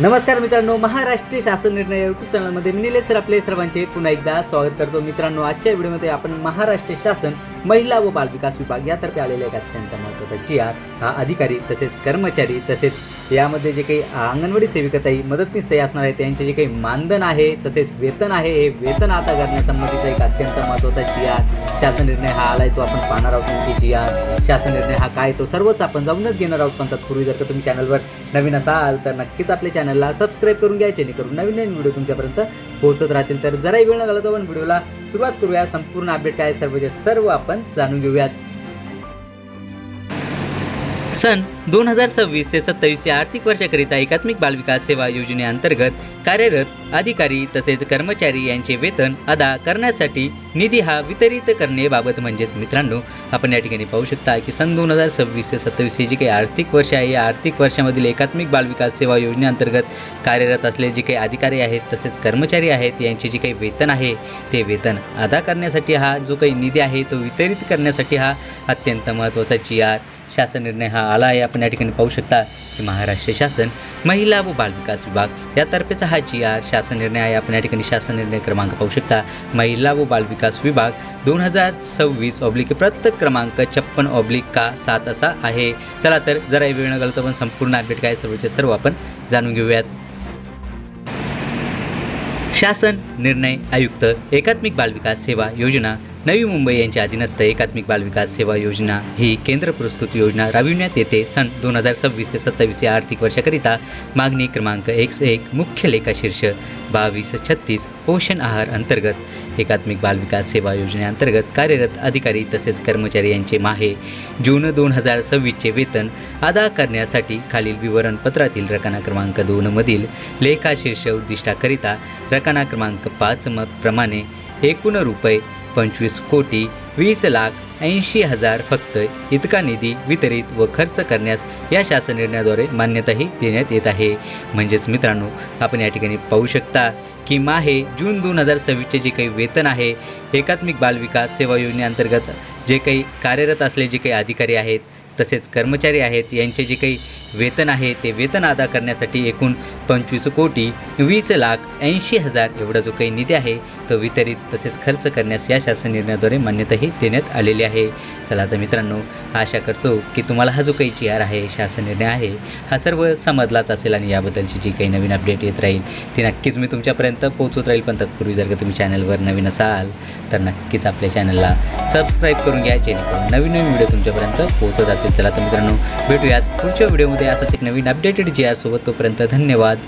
नमस्कार मित्रांनो, महाराष्ट्र शासन निर्णय यूट्यूब चॅनलमध्ये मी निलेश सर आपले सर्वांचे पुन्हा एकदा स्वागत करतो। मित्रांनो, आजच्या व्हिडिओमध्ये आपण महाराष्ट्र शासन महिला व बालविकास विभाग यातर्फे आलेले एक अत्यंत महत्त्वाचा GR हा अधिकारी तसेच कर्मचारी तसेच यामध्ये जे काही अंगणवाडी सेविकाताई मदतनीसताई असणार आहे त्यांचे जे काही मानधन आहे तसेच वेतन आहे हे वेतन आता करण्यासंबंधीचा एक अत्यंत महत्त्वाचा GR शासन निर्णय हा आलाय तो आपण पाहणार आहोत। की GR शासन निर्णय हा काय तो सर्वच आपण जाऊनच घेणार आहोत। पण तत्पूर्वी जर का तुम्ही चॅनलवर नवीन असाल तर नक्कीच आपल्या चॅनलला सबस्क्राइब करून घ्या जेणेकरून नवीन नवीन व्हिडिओ तुमच्यापर्यंत पोहोचत राहतील। तर जराही वेळ न घालवता आपण व्हिडिओला सुरुवात करूया। संपूर्ण अपडेट काय सर्वचे सर्व आपण जाणून घेऊयात। सन 2026 ते 27 या आर्थिक वर्षाकरिता एकात्मिक बालविकास सेवा योजनेअंतर्गत कार्यरत अधिकारी तसेच कर्मचारी यांचे वेतन अदा करण्यासाठी निधी हा वितरित करण्याबाबत म्हणजेच मित्रांनो आपण या ठिकाणी पाहू शकता की सन 2026 ते 27 ही जी काही आर्थिक वर्ष आहे या आर्थिक वर्षामधील एकात्मिक बालविकास सेवा योजनेअंतर्गत कार्यरत असलेले जे काही अधिकारी आहेत तसेच कर्मचारी आहेत यांचे जे काही वेतन आहे ते वेतन अदा करण्यासाठी हा जो काही निधी आहे तो वितरित करण्यासाठी हा अत्यंत महत्त्वाचा GR शासन निर्णय हा आला आहे। आपण या ठिकाणी पाहू शकता की महाराष्ट्र शासन महिला व बालविकास विभाग यातर्फेचा हा GR शासन निर्णय आहे। आपण या ठिकाणी शासन निर्णय क्रमांक पाहू शकता महिला व बालविकास विभाग 2026 प्रत्येक क्रमांक 56/7 असा आहे। चला तर जरा वेळ न घालवता पण संपूर्ण अपडेट काय सर्वचे सर्व आपण जाणून घेऊयात। शासन निर्णय आयुक्त एकात्मिक बालविकास सेवा योजना नवी मुंबई यांच्या अधीनस्थ एकात्मिक बालविकास सेवा योजना ही केंद्र पुरस्कृत योजना राबविण्यात येते। सन 2026 ते 27 या आर्थिक वर्षाकरिता मागणी क्रमांक 1 मुख्य लेखा शीर्ष 2236 पोषण आहार अंतर्गत एकात्मिक बालविकास सेवा योजनेअंतर्गत कार्यरत अधिकारी तसेच कर्मचारी यांचे माहे जून 2026चे वेतन अदा करण्यासाठी खालील विवरणपत्रातील रकाना क्रमांक 2 मधील लेखा शीर्ष उद्दिष्टाकरिता रकाना क्रमांक 5 प्रमाणे एकूण रुपये 25,20,80,000 फक्त इतका निधी वितरित व खर्च करण्यास या शासन निर्णयाद्वारे मान्यताही देण्यात येत आहे। म्हणजेच मित्रांनो आपण या ठिकाणी पाहू शकता की माहे जून 2026चे जे काही वेतन आहे एकात्मिक बालविकास सेवा योजनेअंतर्गत जे काही कार्यरत असलेले जे काही अधिकारी आहेत तसेच कर्मचारी आहेत यांचे जे काही वेतन आहे ते वेतन अदा करण्यासाठी एकूण 25,20,80,000 एवढा जो काही निधी आहे तो वितरित तसेच खर्च करण्यास या शासन निर्णयाद्वारे मान्यताही देण्यात आलेली आहे। चला तर मित्रांनो आशा करतो की तुम्हाला हा जो काही GR आहे शासन निर्णय आहे हा सर्व समजलाच असेल आणि याबद्दलची जी काही नवीन अपडेट येत राहील ती नक्कीच मी तुमच्यापर्यंत पोहोचवत राहील। पण तत्पूर्वी जर का तुम्ही चॅनलवर नवीन असाल तर नक्कीच आपल्या चॅनलला सबस्क्राईब करून घ्या जेणेकरून नवीन नवीन व्हिडिओ तुमच्यापर्यंत पोहोचत राहतील। चला तर मित्रांनो भेटूयात पुढच्या व्हिडिओमध्ये असाच एक नवीन अपडेटेड GR सोबत। तोपर्यंत धन्यवाद।